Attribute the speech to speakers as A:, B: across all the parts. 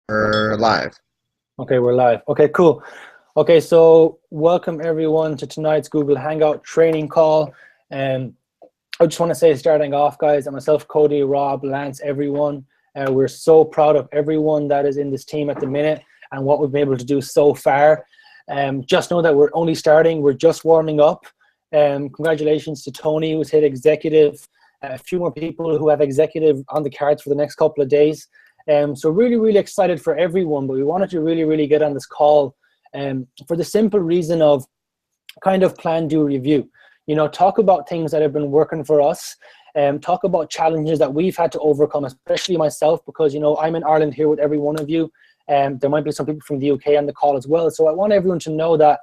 A: We're live.
B: Okay, we're live. Okay, cool. Okay, so welcome everyone to tonight's Google Hangout training call. And I just want to say, starting off, guys, and myself, Cody, Rob, Lance, everyone, we're so proud of everyone that is in this team at the minute and what we've been able to do so far. Just know that we're only starting. We're just warming up. Congratulations to Tony, who's hit executive. A few more people who have executive on the cards for the next couple of days. So really excited for everyone, but we wanted to really get on this call for the simple reason of kind of plan, do, review. You know, talk about things that have been working for us, talk about challenges that we've had to overcome, especially myself, because, you know, I'm in Ireland here with every one of you. There might be some people from the UK on the call as well. So I want everyone to know that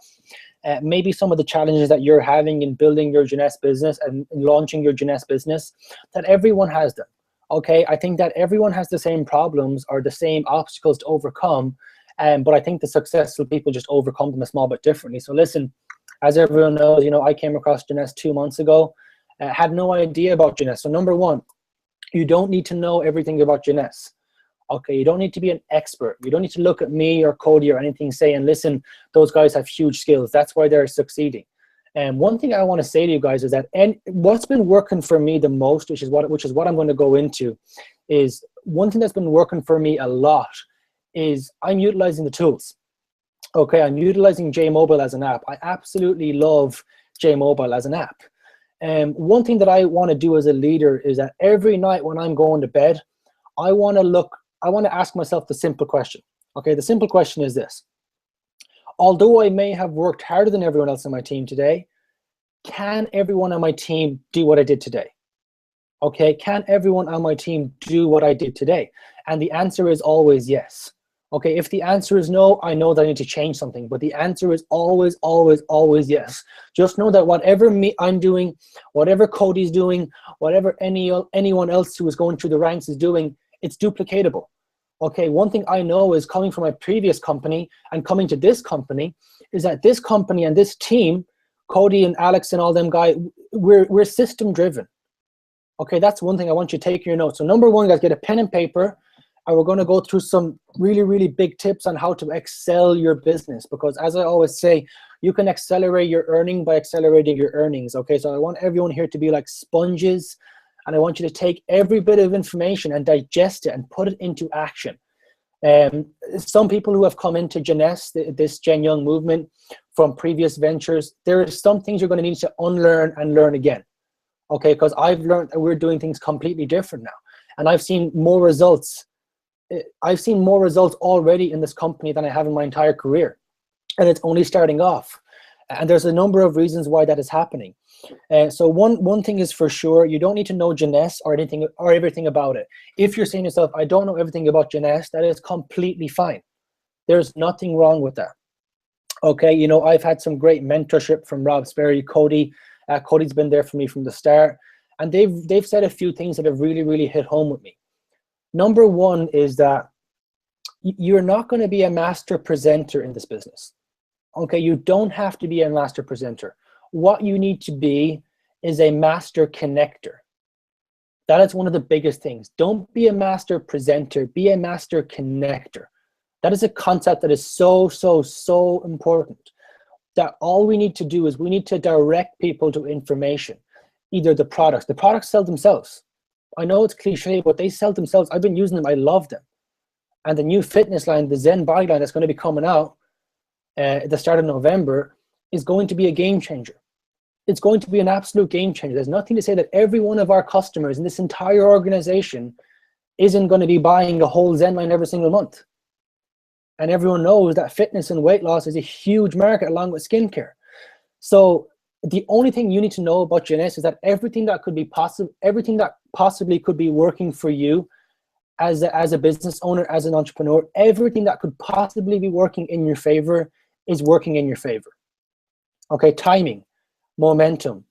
B: maybe some of the challenges that you're having in building your Jeunesse business and launching your Jeunesse business, that everyone has them. Okay, I think that everyone has the same problems or the same obstacles to overcome, but I think the successful people just overcome them a small bit differently. So listen, as everyone knows, you know, I came across Jeunesse 2 months ago, had no idea about Jeunesse. So number one, you don't need to know everything about Jeunesse. Okay, you don't need to be an expert. You don't need to look at me or Cody or anything saying, listen, those guys have huge skills. That's why they're succeeding. And one thing I want to say to you guys is that, and what's been working for me the most, which is what I'm going to go into, is one thing that's been working for me a lot is I'm utilizing the tools. Okay, I'm utilizing JMobile as an app. I absolutely love JMobile as an app. And one thing that I want to do as a leader is that every night when I'm going to bed, I want to ask myself the simple question. Okay, the simple question is this. Although I may have worked harder than everyone else on my team today, can everyone on my team do what I did today? Okay, can everyone on my team do what I did today? And the answer is always yes. Okay, if the answer is no, I know that I need to change something, but the answer is always yes. Just know that whatever I'm doing, whatever Cody's doing, whatever anyone else who is going through the ranks is doing, it's duplicatable. Okay, one thing I know is coming from my previous company and coming to this company is that this company and this team, Cody and Alex and all them guys, we're system driven. Okay, that's one thing I want you to take in your notes. So number one, guys, get a pen and paper, and we're going to go through some really big tips on how to excel your business, because as I always say, you can accelerate your earning by accelerating your earnings. Okay, so I want everyone here to be like sponges, and I want you to take every bit of information and digest it and put it into action. Some people who have come into Jeunesse, this Gen Young movement from previous ventures, there are some things you're going to need to unlearn and learn again. Okay, because I've learned that we're doing things completely different now. And I've seen more results. I've seen more results already in this company than I have in my entire career. And it's only starting off. And there's a number of reasons why that is happening. So one thing is for sure, you don't need to know Jeunesse or anything or everything about it. If you're saying to yourself, I don't know everything about Jeunesse, that is completely fine. There's nothing wrong with that. Okay, you know, I've had some great mentorship from Rob Sperry, Cody. Cody's been there for me from the start, and they've said a few things that have really hit home with me. Number one is that you're not going to be a master presenter in this business. Okay, you don't have to be a master presenter. What you need to be is a master connector. That is one of the biggest things. Don't be a master presenter, be a master connector. That is a concept that is so important. That all we need to do is we need to direct people to information, either the products sell themselves. I know it's cliche, but they sell themselves. I've been using them, I love them. And the new fitness line, the Zen body line that's going to be coming out at the start of November is going to be a game changer. It's going to be an absolute game changer. There's nothing to say that every one of our customers in this entire organization isn't going to be buying a whole Zen line every single month. And everyone knows that fitness and weight loss is a huge market along with skincare. So the only thing you need to know about Jeunesse is that everything that possibly could be working for you as a business owner, as an entrepreneur, everything that could possibly be working in your favor is working in your favor. Okay, timing, momentum,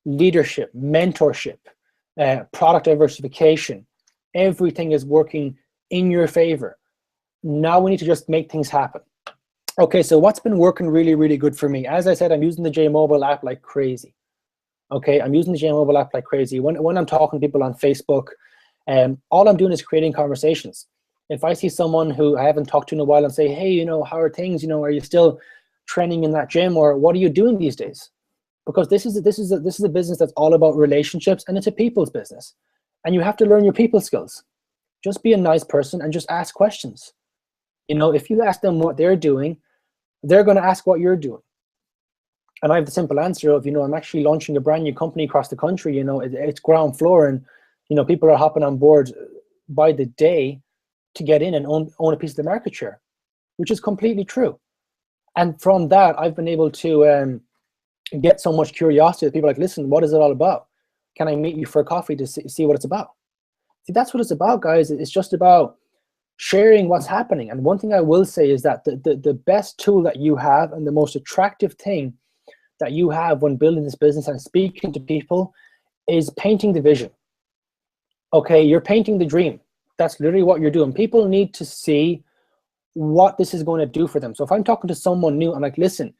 B: leadership, mentorship, product diversification, everything is working in your favor. Now we need to just make things happen. Okay, so what's been working really good for me? As I said, I'm using the JMobile app like crazy. Okay, I'm using the JMobile app like crazy. When I'm talking to people on Facebook, all I'm doing is creating conversations. If I see someone who I haven't talked to in a while and say, hey, you know, how are things? You know, are you still training in that gym, or what are you doing these days? Because this is a business that's all about relationships, and it's a people's business, and you have to learn your people skills. Just be a nice person and just ask questions. You know, if you ask them what they're doing, they're going to ask what you're doing. And I have the simple answer of, you know, I'm actually launching a brand new company across the country. You know, it's ground floor, and, you know, people are hopping on board by the day to get in and own a piece of the market share, which is completely true. And from that, I've been able to get so much curiosity that people are like, listen, what is it all about? Can I meet you for a coffee to see what it's about? See, that's what it's about, guys. It's just about sharing what's happening. And one thing I will say is that the best tool that you have, and the most attractive thing that you have when building this business and speaking to people, is painting the vision. Okay, you're painting the dream. That's literally what you're doing. People need to see what this is going to do for them. So if I'm talking to someone new, I'm like, listen,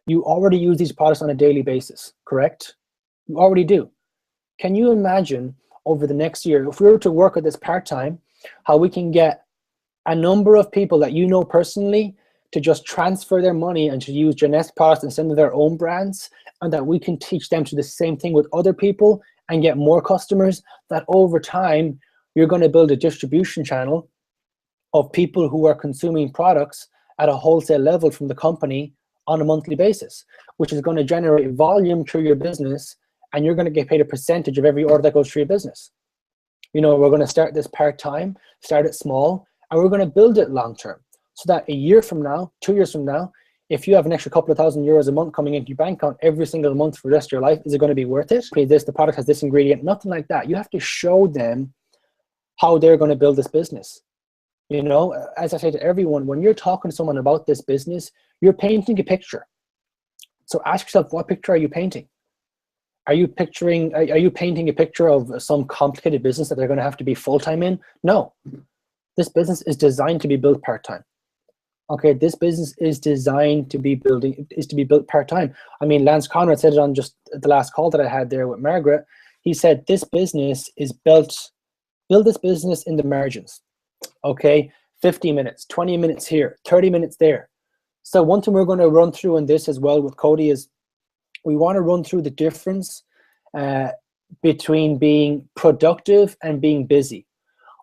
B: you already use these products on a daily basis, correct? You already do. Can you imagine over the next year, if we were to work at this part-time, how we can get a number of people that you know personally to just transfer their money and to use Jeunesse products instead of their own brands, and that we can teach them to do the same thing with other people and get more customers, that over time, you're going to build a distribution channel of people who are consuming products at a wholesale level from the company on a monthly basis, which is going to generate volume through your business, and you're going to get paid a percentage of every order that goes through your business. You know, we're going to start this part-time, start it small, and we're going to build it long-term, so that a year from now, 2 years from now, if you have an extra couple of €1,000 a month coming into your bank account every single month for the rest of your life, is it going to be worth it? Okay, the product has this ingredient, nothing like that. You have to show them how they're going to build this business. You know, as I say to everyone, when you're talking to someone about this business, you're painting a picture. So ask yourself, what picture are you painting? Are you painting a picture of some complicated business that they're going to have to be full-time in? No. This business is designed to be built part-time. Okay, this business is designed to be built part-time. I mean, Lance Conrad said it on just the last call that I had there with Margaret. He said, this business is build this business in the margins. Okay, 50 minutes, 20 minutes here, 30 minutes there. So one thing we're going to run through in this as well with Cody is we want to run through the difference between being productive and being busy.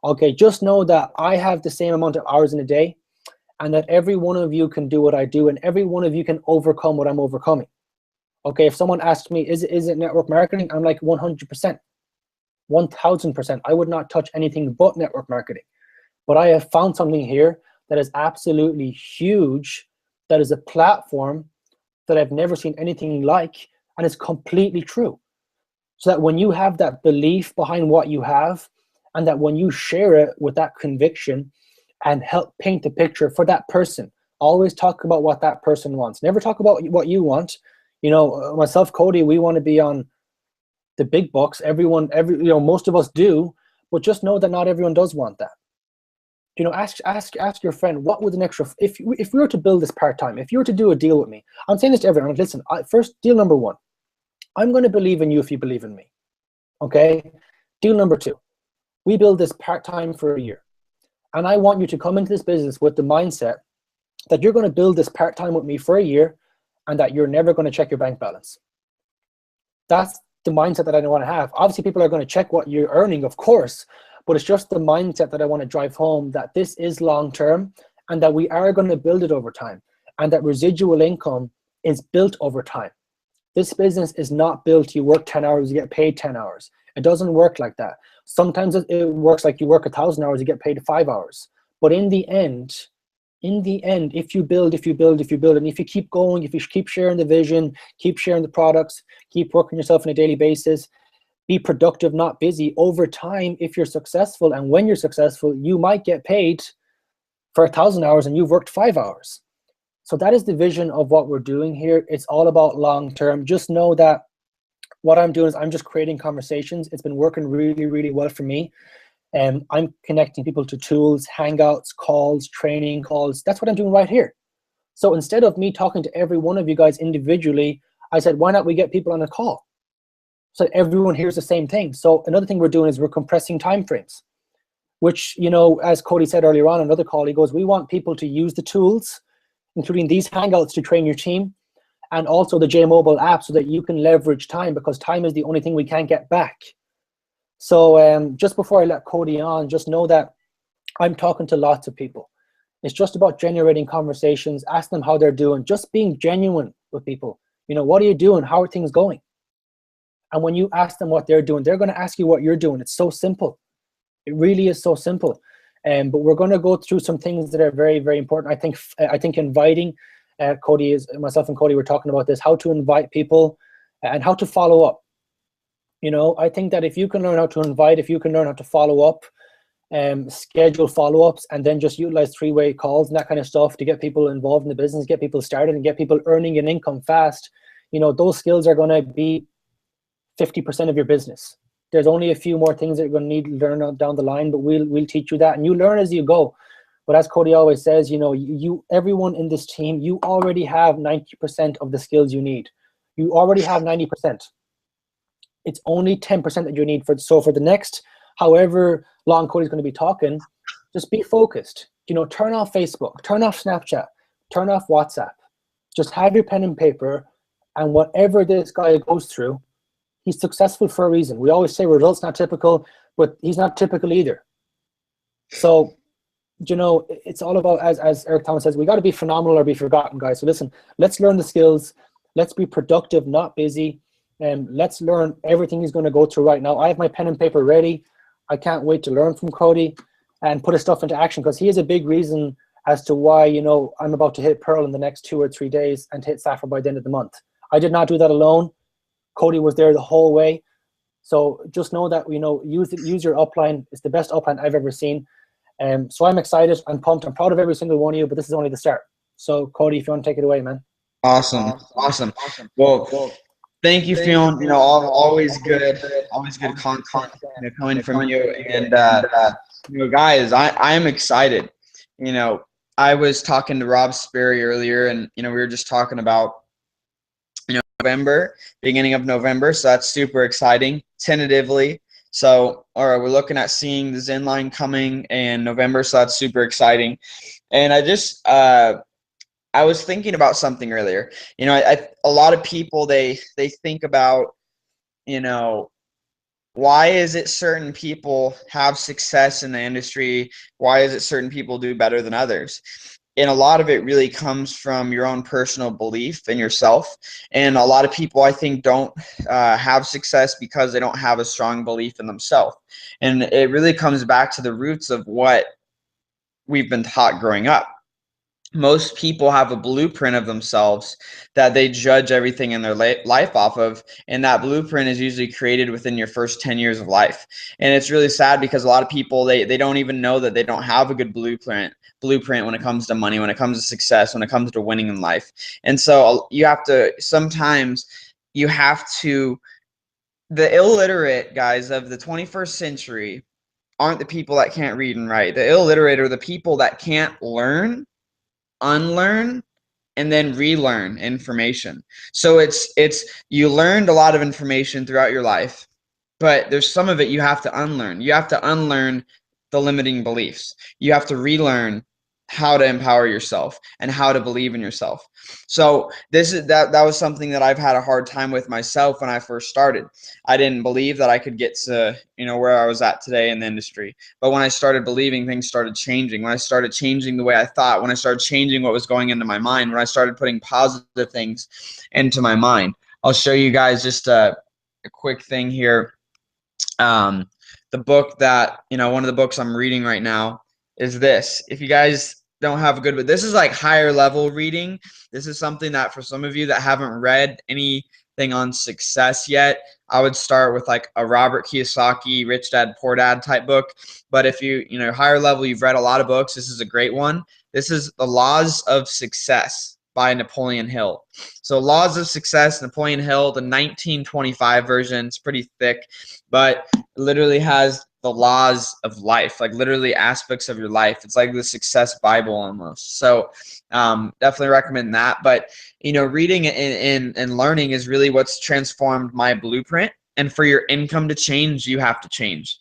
B: Okay, just know that I have the same amount of hours in a day, and that every one of you can do what I do, and every one of you can overcome what I'm overcoming. Okay, if someone asks me, is it network marketing? I'm like 100%, 1000%. I would not touch anything but network marketing. But I have found something here that is absolutely huge, that is a platform that I've never seen anything like, and it's completely true. So that when you have that belief behind what you have, and that when you share it with that conviction and help paint the picture for that person, always talk about what that person wants. Never talk about what you want. You know, myself, Cody, we want to be on the big bucks. Most of us do, but just know that not everyone does want that. You know, ask your friend, what would an extra, if we were to build this part-time, if you were to do a deal with me, I'm saying this to everyone, listen, first, deal number one, I'm going to believe in you if you believe in me. Okay? Deal number two, we build this part-time for a year. And I want you to come into this business with the mindset that you're going to build this part-time with me for a year, and that you're never going to check your bank balance. That's the mindset that I want to have. Obviously, people are going to check what you're earning, of course, but it's just the mindset that I want to drive home, that this is long-term, and that we are going to build it over time, and that residual income is built over time. This business is not built, you work 10 hours, you get paid 10 hours. It doesn't work like that. Sometimes it works like you work 1,000 hours, you get paid 5 hours. But in the end, if you build, and if you keep going, if you keep sharing the vision, keep sharing the products, keep working yourself on a daily basis, be productive, not busy, over time, if you're successful, and when you're successful, you might get paid for 1,000 hours and you've worked 5 hours. So that is the vision of what we're doing here. It's all about long-term. Just know that what I'm doing is I'm just creating conversations. It's been working really, really well for me. I'm connecting people to tools, hangouts, calls, training calls. That's what I'm doing right here. So instead of me talking to every one of you guys individually, I said, why not we get people on a call so everyone hears the same thing? So another thing we're doing is we're compressing time frames. which, you know, as Cody said earlier on another call, he goes, we want people to use the tools, including these Hangouts, to train your team, and also the JMobile app, so that you can leverage time, because time is the only thing we can't get back. So just before I let Cody on, just know that I'm talking to lots of people. It's just about generating conversations, ask them how they're doing, just being genuine with people. You know, what are you doing? How are things going? And when you ask them what they're doing, they're going to ask you what you're doing. It's so simple. It really is so simple. But we're going to go through some things that are very, very important. I think inviting, myself and Cody were talking about this, how to invite people and how to follow up. You know, I think that if you can learn how to invite, if you can learn how to follow up, schedule follow-ups, and then just utilize three-way calls and that kind of stuff to get people involved in the business, get people started, and get people earning an income fast, you know, those skills are going to be 50% of your business. There's only a few more things that you're going to need to learn down the line, but we'll teach you that, and you learn as you go. But as Cody always says, you know, everyone in this team, you already have 90% of the skills you need. You already have 90%. It's only 10% that you need for the next however long Cody's going to be talking, just be focused. You know, turn off Facebook, turn off Snapchat, turn off WhatsApp. Just have your pen and paper, and whatever this guy goes through, he's successful for a reason. We always say results not typical, but he's not typical either. So, you know, it's all about, as Eric Thomas says, we got to be phenomenal or be forgotten, guys. So listen, let's learn the skills. Let's be productive, not busy. Let's learn everything he's going to go through right now. I have my pen and paper ready. I can't wait to learn from Cody and put his stuff into action, because he is a big reason as to why, you know, I'm about to hit Pearl in the next 2 or 3 days and hit Sapphire by the end of the month. I did not do that alone. Cody was there the whole way. So just know that, you know, use your upline. It's the best upline I've ever seen. So I'm excited. I'm pumped. I'm proud of every single one of you, but this is only the start. So Cody, if you want to take it away, man.
A: Awesome. Well, thank you, Fionn. You know, always good content, you know, coming from you. And you know, guys, I am excited. You know, I was talking to Rob Sperry earlier, and you know, we were just talking about, you know, November, beginning of November. So that's super exciting. Tentatively, so we're looking at seeing the Zen line coming in November. So that's super exciting. And I was thinking about something earlier. You know, a lot of people, they think about, you know, why is it certain people have success in the industry? Why is it certain people do better than others? And a lot of it really comes from your own personal belief in yourself. And a lot of people, I think, don't have success because they don't have a strong belief in themselves. And it really comes back to the roots of what we've been taught growing up. Most people have a blueprint of themselves that they judge everything in their life off of, and that blueprint is usually created within your first 10 years of life. And it's really sad because a lot of people, they don't even know that they don't have a good blueprint when it comes to money, when it comes to success, when it comes to winning in life. And so the illiterate guys of the 21st century aren't the people that can't read and write. The illiterate are the people that can't learn, unlearn, and then relearn information. So it's you learned a lot of information throughout your life, but there's some of it you have to unlearn. You have to unlearn the limiting beliefs. You have to relearn how to empower yourself and how to believe in yourself. So that was something that I've had a hard time with myself when I first started. I didn't believe that I could get to, you know, where I was at today in the industry. But when I started believing, things started changing. When I started changing the way I thought, when I started changing what was going into my mind, when I started putting positive things into my mind. I'll show you guys just a quick thing here. The book that, you know, one of the books I'm reading right now is this. If you guys don't have a good, but this is like higher level reading. This is something that for some of you that haven't read anything on success yet, I would start with like a Robert Kiyosaki, Rich Dad, Poor Dad type book. But if you know, higher level, you've read a lot of books, this is a great one. This is The Laws of Success by Napoleon Hill. So Laws of Success, Napoleon Hill, the 1925 version. It's pretty thick, but it literally has the laws of life, like literally aspects of your life. It's like the success Bible almost. So definitely recommend that. But, you know, reading and learning is really what's transformed my blueprint. And for your income to change, you have to change.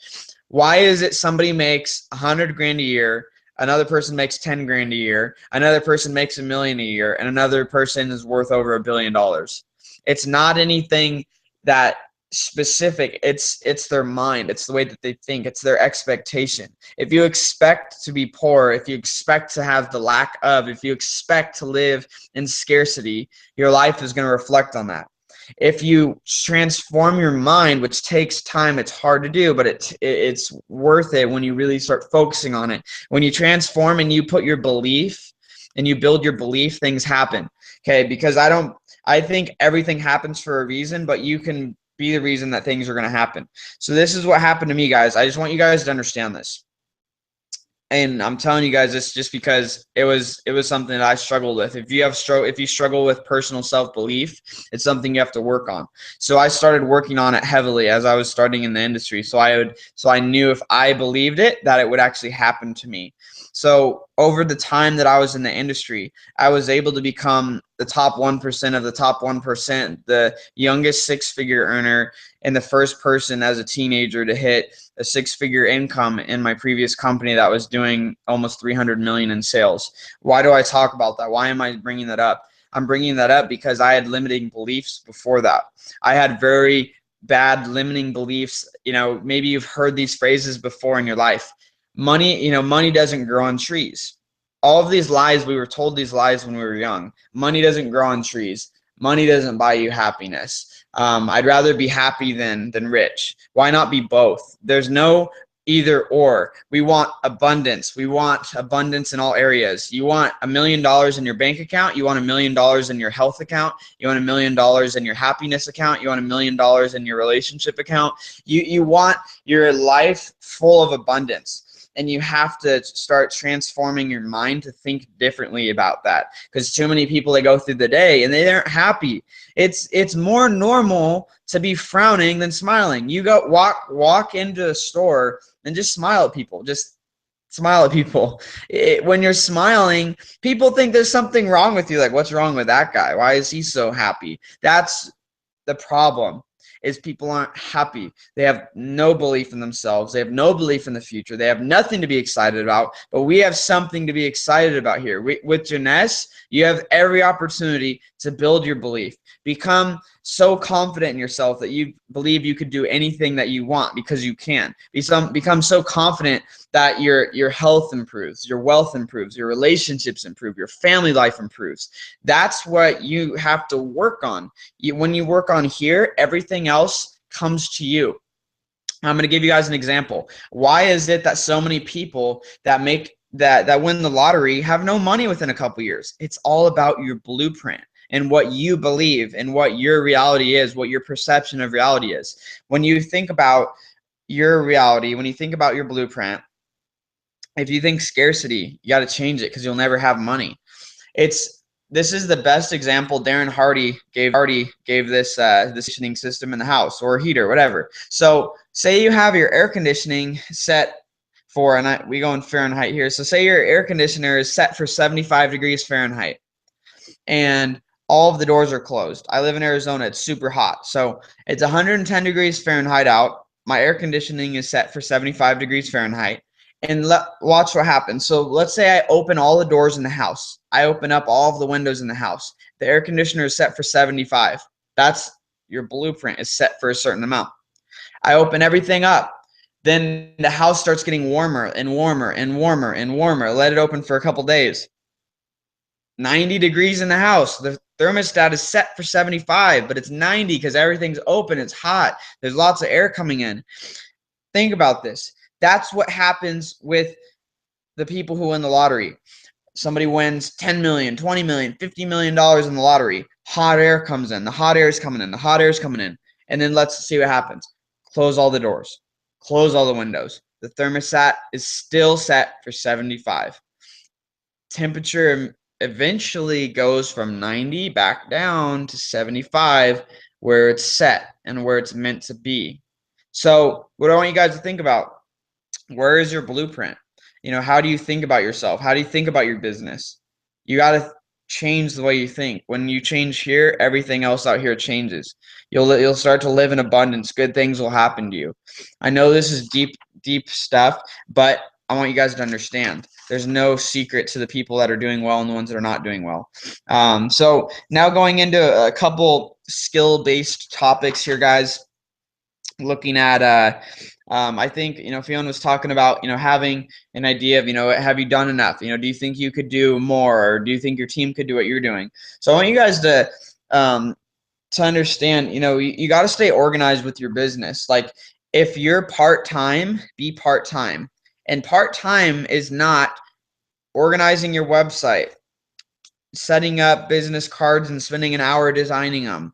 A: Why is it somebody makes 100 grand a year, another person makes 10 grand a year, another person makes $1 million a year, and another person is worth over $1 billion? It's not anything that specific. It's their mind. It's the way that they think. It's their expectation. If you expect to be poor, if you expect to have the lack of, if you expect to live in scarcity, your life is going to reflect on that. If you transform your mind, which takes time, it's hard to do, but it's worth it when you really start focusing on it. When you transform and you put your belief and you build your belief, things happen. Okay, because I think everything happens for a reason, but you can be the reason that things are going to happen. So this is what happened to me, guys. I just want you guys to understand this. And I'm telling you guys this just because it was something that I struggled with. If you struggle with personal self-belief, it's something you have to work on. So I started working on it heavily as I was starting in the industry. So I knew if I believed it, that it would actually happen to me. So over the time that I was in the industry, I was able to become the top 1% of the top 1%, the youngest six-figure earner, and the first person as a teenager to hit a six-figure income in my previous company that was doing almost 300 million in sales. Why do I talk about that? Why am I bringing that up? I'm bringing that up because I had limiting beliefs before that. I had very bad limiting beliefs. Maybe you've heard these phrases before in your life. Money doesn't grow on trees. All of these lies, we were told these lies when we were young. Money doesn't grow on trees. Money doesn't buy you happiness. I'd rather be happy than rich. Why not be both? There's no either or. We want abundance. We want abundance in all areas. You want $1 million in your bank account. You want $1 million in your health account. You want $1 million in your happiness account. You want $1 million in your relationship account. You want your life full of abundance. And you have to start transforming your mind to think differently about that. Because too many people, they go through the day and they aren't happy. It's more normal to be frowning than smiling. You go walk into a store and just smile at people. Just smile at people. When you're smiling, people think there's something wrong with you. Like, what's wrong with that guy? Why is he so happy? That's the problem. Is people aren't happy. They have no belief in themselves. They have no belief in the future. They have nothing to be excited about, but we have something to be excited about here. With Jeunesse, you have every opportunity to build your belief. Become so confident in yourself that you believe you could do anything that you want because you can. Become so confident that your health improves, your wealth improves, your relationships improve, your family life improves. That's what you have to work on. When you work on here, everything else comes to you. I'm going to give you guys an example. Why is it that so many people that win the lottery have no money within a couple years? It's all about your blueprint and what you believe and what your reality is, what your perception of reality is. When you think about your reality, when you think about your blueprint, if you think scarcity, you got to change it because you'll never have money. This is the best example. Darren Hardy gave this conditioning system in the house, or a heater, whatever. So say you have your air conditioning set for, and we go in Fahrenheit here. So say your air conditioner is set for 75 degrees Fahrenheit, and all of the doors are closed. I live in Arizona. It's super hot. So it's 110 degrees Fahrenheit out. My air conditioning is set for 75 degrees Fahrenheit. And watch what happens. So let's say I open all the doors in the house. I open up all of the windows in the house. The air conditioner is set for 75. That's your blueprint is set for a certain amount. I open everything up. Then the house starts getting warmer and warmer and warmer and warmer. Let it open for a couple days. 90 degrees in the house. The thermostat is set for 75, but it's 90 because everything's open. It's hot. There's lots of air coming in. Think about this. That's what happens with the people who win the lottery. Somebody wins 10 million, 20 million, $50 million in the lottery. Hot air comes in. The hot air is coming in. The hot air is coming in. And then let's see what happens. Close all the doors. Close all the windows. The thermostat is still set for 75. Temperature eventually goes from 90 back down to 75, where it's set and where it's meant to be. So what I want you guys to think about, where is your blueprint? How do you think about yourself? How do you think about your business? You got to change the way you think. When you change here, everything else out here changes. You'll start to live in abundance. Good things will happen to you. I know this is deep stuff, but I want you guys to understand there's no secret to the people that are doing well and the ones that are not doing well. So now going into a couple skill-based topics here, guys. Looking at I think, Fiona was talking about, having an idea of, have you done enough? Do you think you could do more, or do you think your team could do what you're doing? So I want you guys to understand, you got to stay organized with your business. Like, if you're part-time, be part-time. And part-time is not organizing your website, setting up business cards and spending an hour designing them.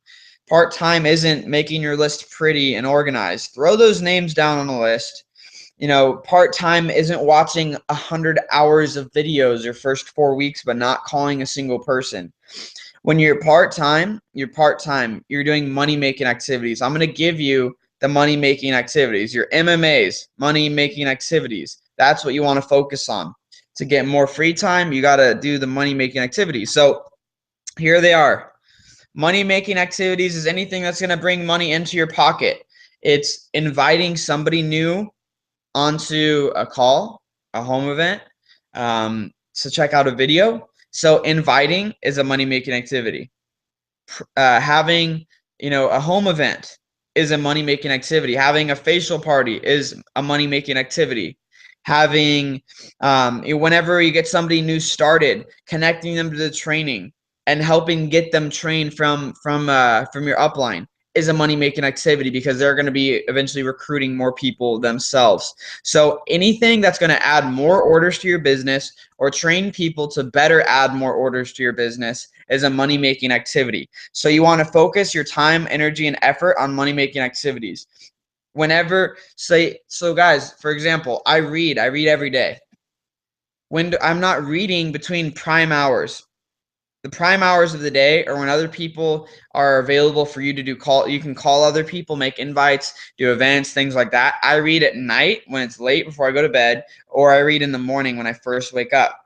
A: Part-time isn't making your list pretty and organized. Throw those names down on the list. Part-time isn't watching 100 hours of videos your first 4 weeks but not calling a single person. When you're part-time, you're part-time. You're doing money-making activities. I'm going to give you the money-making activities, your MMAs, money-making activities. That's what you want to focus on. To get more free time, you got to do the money-making activities. So here they are. Money-making activities is anything that's going to bring money into your pocket. It's inviting somebody new onto a call, a home event, to check out a video. So inviting is a money-making activity. Having, a home event is a money-making activity. Having a facial party is a money-making activity. Having, whenever you get somebody new started, connecting them to the training and helping get them trained from your upline is a money-making activity, because they're going to be eventually recruiting more people themselves. So anything that's going to add more orders to your business or train people to better add more orders to your business is a money-making activity. So you want to focus your time, energy, and effort on money-making activities. So guys, for example, I read every day. I'm not reading between prime hours. The prime hours of the day are when other people are available for you to do call. You can call other people, make invites, do events, things like that. I read at night when it's late before I go to bed, or I read in the morning when I first wake up.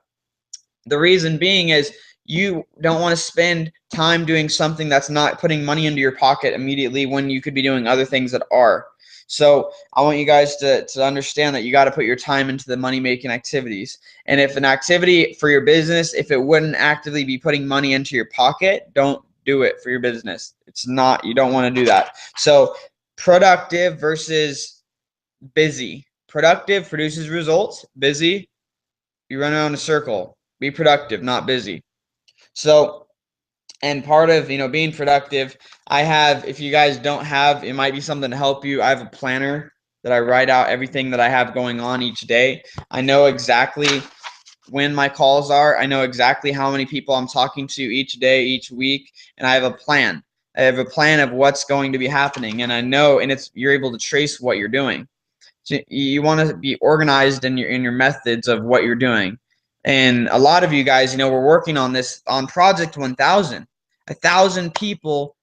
A: The reason being is you don't want to spend time doing something that's not putting money into your pocket immediately when you could be doing other things that are. So I want you guys to understand that you got to put your time into the money-making activities. And if an activity for your business, if it wouldn't actively be putting money into your pocket, don't do it for your business. It's not, you don't want to do that. So productive versus busy. Productive produces results. Busy, you run around in a circle. Be productive, not busy. So, and part of, being productive, I have, if you guys don't have, it might be something to help you. I have a planner that I write out everything that I have going on each day. I know exactly when my calls are. I know exactly how many people I'm talking to each day, each week, and I have a plan. I have a plan of what's going to be happening, and I know, and you're able to trace what you're doing. So you want to be organized in your methods of what you're doing. And a lot of you guys, we're working on this on Project 1000. 1,000 people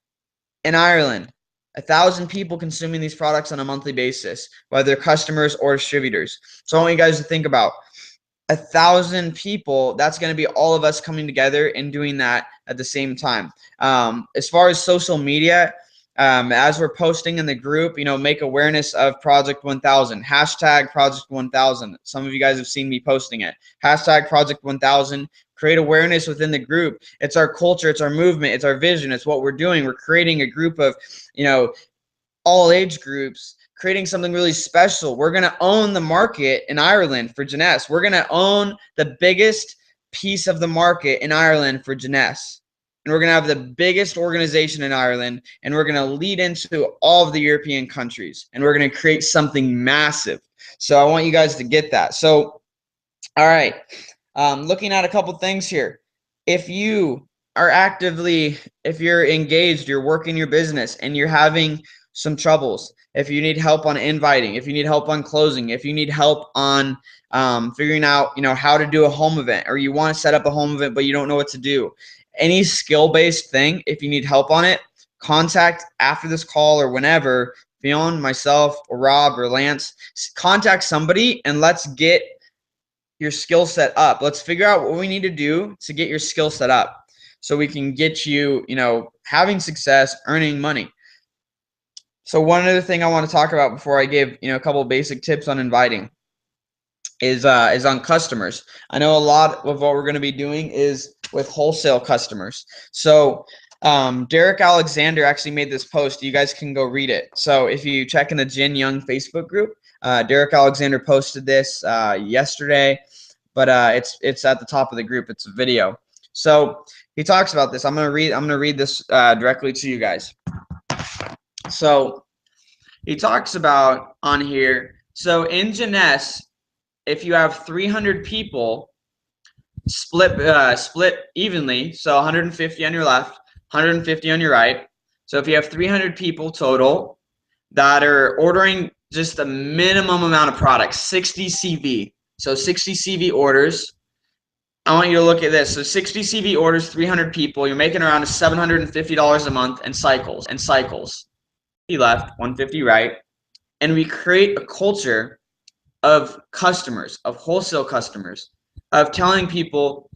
A: in Ireland, 1,000 people consuming these products on a monthly basis, whether customers or distributors. So I want you guys to think about 1,000 people. That's going to be all of us coming together and doing that at the same time. As far as social media, as we're posting in the group, make awareness of Project 1000, hashtag Project 1000. Some of you guys have seen me posting it. Hashtag Project 1000. Create awareness within the group. It's our culture. It's our movement. It's our vision. It's what we're doing. We're creating a group of, all age groups, creating something really special. We're going to own the market in Ireland for Jeunesse. We're going to own the biggest piece of the market in Ireland for Jeunesse. And we're going to have the biggest organization in Ireland, and we're going to lead into all of the European countries, and we're going to create something massive. So I want you guys to get that. So, all right, looking at a couple things here. If you are if you're engaged, you're working your business, and you're having some troubles, if you need help on inviting, if you need help on closing, if you need help on figuring out, how to do a home event, or you want to set up a home event but you don't know what to do, any skill-based thing, if you need help on it, contact after this call or whenever, Fionn, myself, or Rob, or Lance, contact somebody and let's get your skill set up. Let's figure out what we need to do to get your skill set up so we can get you, having success, earning money. So one other thing I want to talk about before I give, a couple of basic tips on inviting is on customers. I know a lot of what we're going to be doing is with wholesale customers. So Derek Alexander actually made this post. You guys can go read it. So if you check in the Jin Young Facebook group, Derek Alexander posted this yesterday, but it's at the top of the group. It's a video. So he talks about this. I'm gonna read this directly to you guys. So he talks about on here. So in Jeunesse, if you have 300 people split evenly, so 150 on your left, 150 on your right. So if you have 300 people total that are ordering just a minimum amount of products, 60 CV. So 60 CV orders. I want you to look at this. So 60 CV orders, 300 people. You're making around $750 a month in cycles. He left, 150 right. And we create a culture of customers, of wholesale customers, of telling people,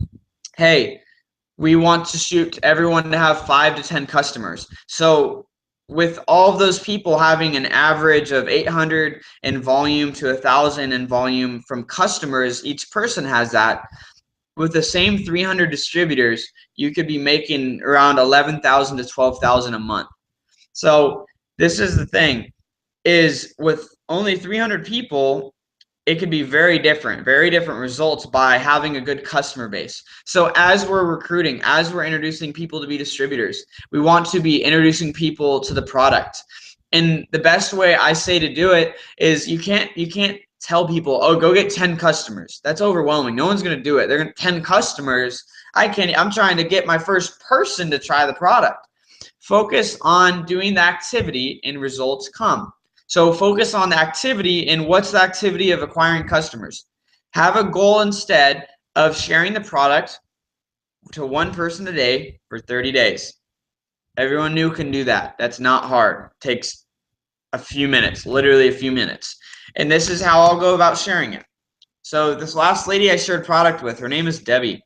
A: hey, we want to shoot everyone to have 5 to 10 customers. So with all of those people having an average of 800 in volume to 1,000 in volume from customers, each person has that. With the same 300 distributors, you could be making around 11,000 to 12,000 a month. So this is the thing, is with only 300 people, it could be very different results by having a good customer base. So as we're recruiting, as we're introducing people to be distributors, we want to be introducing people to the product. And the best way I say to do it is you can't tell people, oh, go get 10 customers. That's overwhelming. No one's going to do it. They're going to 10 customers. I'm trying to get my first person to try the product. Focus on doing the activity and results come. So focus on the activity, and what's the activity of acquiring customers? Have a goal instead of sharing the product to one person a day for 30 days. Everyone new can do that. That's not hard. It takes a few minutes, literally a few minutes. And this is how I'll go about sharing it. So this last lady I shared product with, her name is Debbie.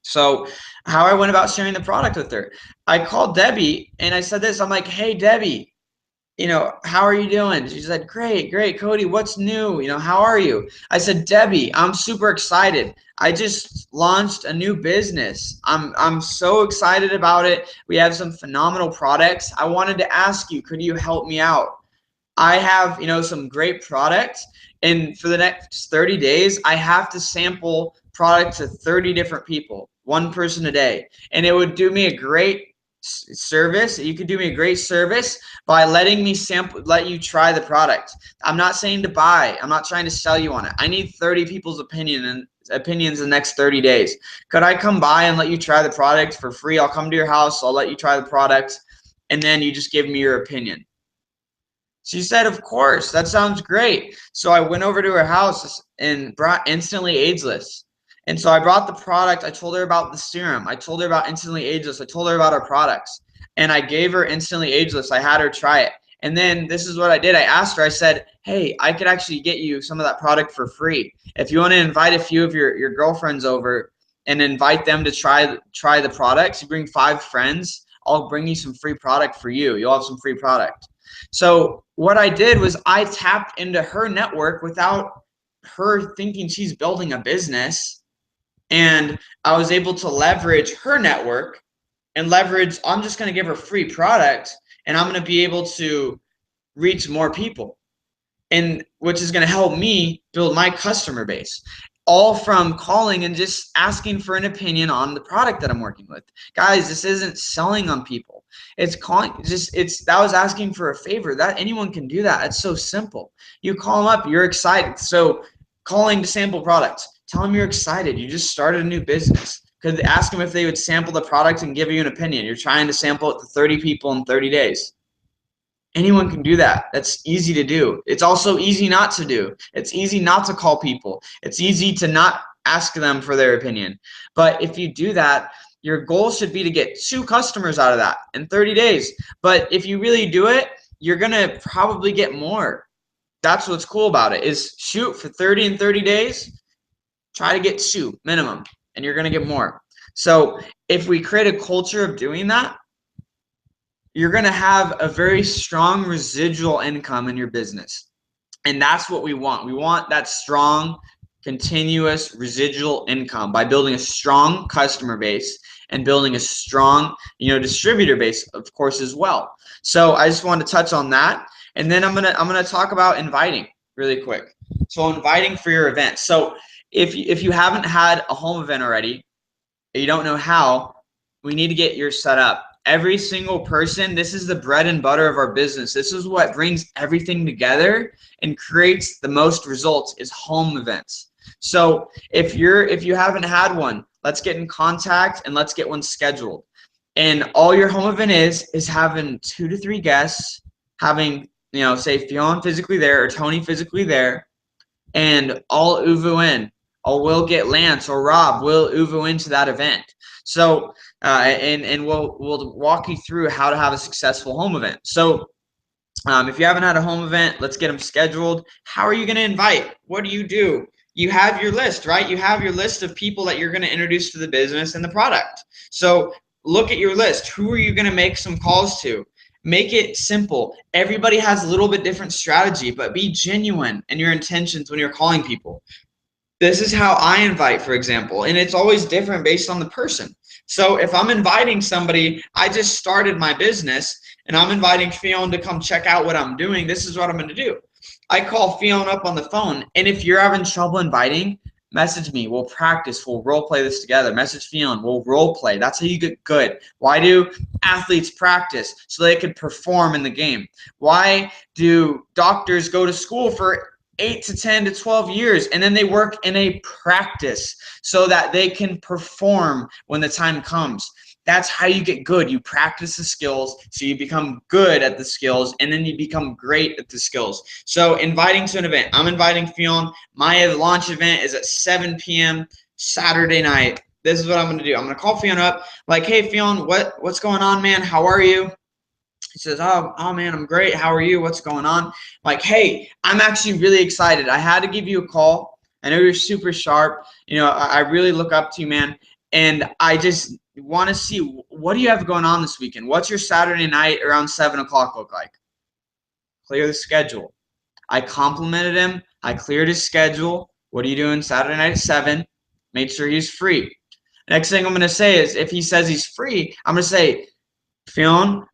A: So how I went about sharing the product with her, I called Debbie and I said this, I'm like, hey, Debbie, how are you doing? She said, great, Cody, what's new? How are you? I said, Debbie, I'm super excited. I just launched a new business. I'm so excited about it. We have some phenomenal products. I wanted to ask you, could you help me out? I have, some great products, and for the next 30 days, I have to sample product to 30 different people, one person a day. And it would do me a great service. You could do me a great service by letting me let you try the product. I'm not saying to buy. I'm not trying to sell you on it. I need 30 people's opinions in the next 30 days. Could I come by and let you try the product for free? I'll come to your house. I'll let you try the product, and then you just give me your opinion. She said, of course, that sounds great. So I went over to her house and brought Instantly Ageless. And so I brought the product. I told her about the serum. I told her about Instantly Ageless. I told her about our products. And I gave her Instantly Ageless. I had her try it. And then this is what I did. I asked her, I said, hey, I could actually get you some of that product for free. If you want to invite a few of your girlfriends over and invite them to try the products, you bring 5 friends, I'll bring you some free product for you. You'll have some free product. So what I did was I tapped into her network without her thinking she's building a business. And I was able to leverage her network and I'm just going to give her free product, and I'm going to be able to reach more people, and which is going to help me build my customer base, all from calling and just asking for an opinion on the product that I'm working with. Guys, this isn't selling on people. It's calling, that was asking for a favor. That anyone can do that. It's so simple. You call them up, you're excited. So calling to sample products, tell them you're excited. You just started a new business. Could ask them if they would sample the product and give you an opinion. You're trying to sample it to 30 people in 30 days. Anyone can do that. That's easy to do. It's also easy not to do. It's easy not to call people. It's easy to not ask them for their opinion. But if you do that, your goal should be to get 2 customers out of that in 30 days. But if you really do it, you're going to probably get more. That's what's cool about it, is shoot for 30 in 30 days. Try to get 2 minimum, and you're going to get more. So if we create a culture of doing that, you're going to have a very strong residual income in your business. And that's what we want. We want that strong, continuous residual income by building a strong customer base and building a strong, distributor base, of course, as well. So I just want to touch on that. And then I'm gonna talk about inviting really quick. So inviting for your event. So if you haven't had a home event already, you don't know how, we need to get yours set up. Every single person, this is the bread and butter of our business. This is what brings everything together and creates the most results, is home events. So if you haven't had one, let's get in contact and let's get one scheduled. And all your home event is having 2 to 3 guests, having, say Fionn physically there or Tony physically there, and I'll Uvu in, or we'll get Lance or Rob, we'll Uvu into that event. So and we'll walk you through how to have a successful home event. So if you haven't had a home event, let's get them scheduled. How are you going to invite? What do? You have your list, right? You have your list of people that you're going to introduce to the business and the product. So look at your list. Who are you going to make some calls to? Make it simple. Everybody has a little bit different strategy, but be genuine in your intentions when you're calling people. This is how I invite, for example, and it's always different based on the person. So if I'm inviting somebody, I just started my business and I'm inviting Fionn to come check out what I'm doing, this is what I'm going to do. I call Fionn up on the phone, and if you're having trouble inviting, message me. We'll practice. We'll role play this together. Message Fionn. We'll role play. That's how you get good. Why do athletes practice? So they could perform in the game. Why do doctors go to school for 8 to 10 to 12 years, and then they work in a practice so that they can perform when the time comes? That's how you get good. You practice the skills, so you become good at the skills, and then you become great at the skills. So inviting to an event. I'm inviting Fionn. My launch event is at 7 p.m. Saturday night. This is what I'm going to do. I'm going to call Fionn up, like, hey, Fionn, what's going on, man? How are you? He says, oh man, I'm great. How are you? What's going on? Like, hey, I'm actually really excited. I had to give you a call. I know you're super sharp. I really look up to you, man. And I just want to see, what do you have going on this weekend? What's your Saturday night around 7 o'clock look like? Clear the schedule. I complimented him. I cleared his schedule. What are you doing Saturday night at 7? Made sure he's free. Next thing I'm going to say is, if he says he's free, I'm going to say, Fionn,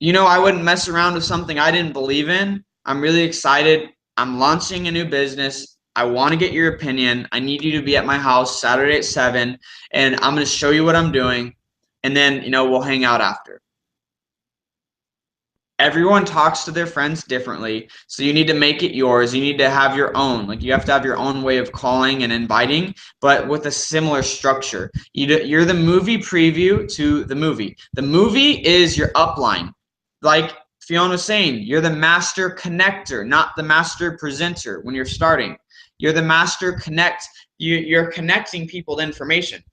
A: I wouldn't mess around with something I didn't believe in. I'm really excited. I'm launching a new business. I want to get your opinion. I need you to be at my house Saturday at 7, and I'm going to show you what I'm doing, and then, we'll hang out after. Everyone talks to their friends differently, so you need to make it yours. You need to have your own. Like, you have to have your own way of calling and inviting, but with a similar structure. You're the movie preview to the movie. The movie is your upline. Like Fionn was saying, you're the master connector, not the master presenter when you're starting. You're the master connect. You're connecting people to information.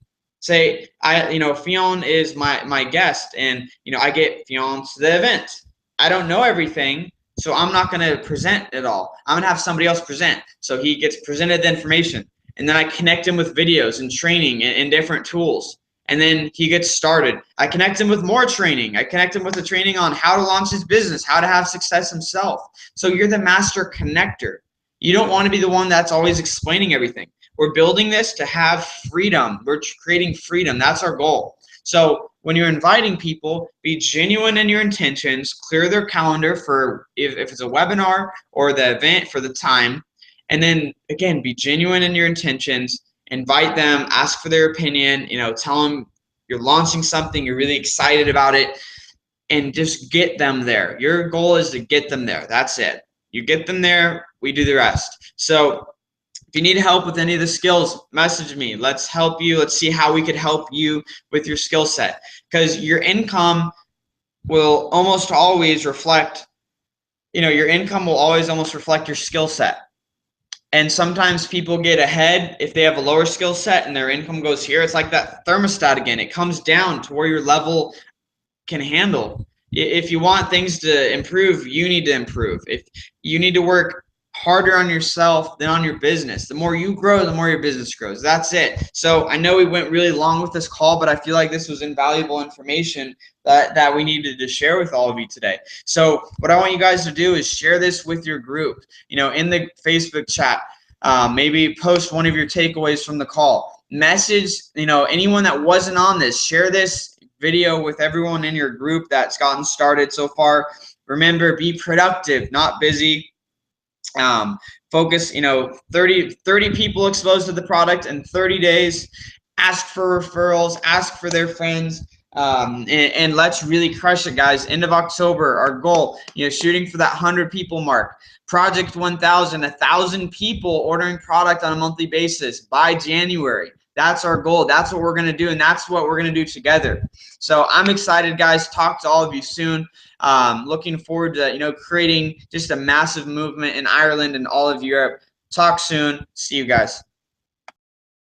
A: Say, Fionn is my guest, and, I get Fionn to the event. I don't know everything, so I'm not going to present it all. I'm going to have somebody else present. So he gets presented the information, and then I connect him with videos and training and different tools. And then he gets started. I connect him with more training. I connect him with the training on how to launch his business, how to have success himself. So you're the master connector. You don't want to be the one that's always explaining everything. We're building this to have freedom. We're creating freedom. That's our goal. So when you're inviting people, be genuine in your intentions, clear their calendar for if it's a webinar or the event for the time. And then, again, be genuine in your intentions. Invite them, ask for their opinion, tell them you're launching something, you're really excited about it, and just get them there. Your goal is to get them there. That's it. You get them there, we do the rest. So if you need help with any of the skills, message me. Let's help you. Let's see how we could help you with your skill set, because your income will almost always reflect, your income will always almost reflect your skill set. And sometimes people get ahead if they have a lower skill set and their income goes here. It's like that thermostat again. It comes down to where your level can handle. If you want things to improve, you need to improve. If you need to work harder on yourself than on your business. The more you grow, the more your business grows. That's it. So I know we went really long with this call, but I feel like this was invaluable information that we needed to share with all of you today. So what I want you guys to do is share this with your group, in the Facebook chat. Maybe post one of your takeaways from the call. Message, anyone that wasn't on this, share this video with everyone in your group that's gotten started so far. Remember, be productive, not busy. Focus, 30 people exposed to the product in 30 days. Ask for referrals, ask for their friends. And let's really crush it, guys. End of October, our goal, shooting for that 100 people mark. Project 1000, 1,000 people ordering product on a monthly basis by January. That's our goal. That's what we're going to do, and that's what we're going to do together. So I'm excited, guys. Talk to all of you soon. Looking forward to creating just a massive movement in Ireland and all of Europe. Talk soon. See you guys.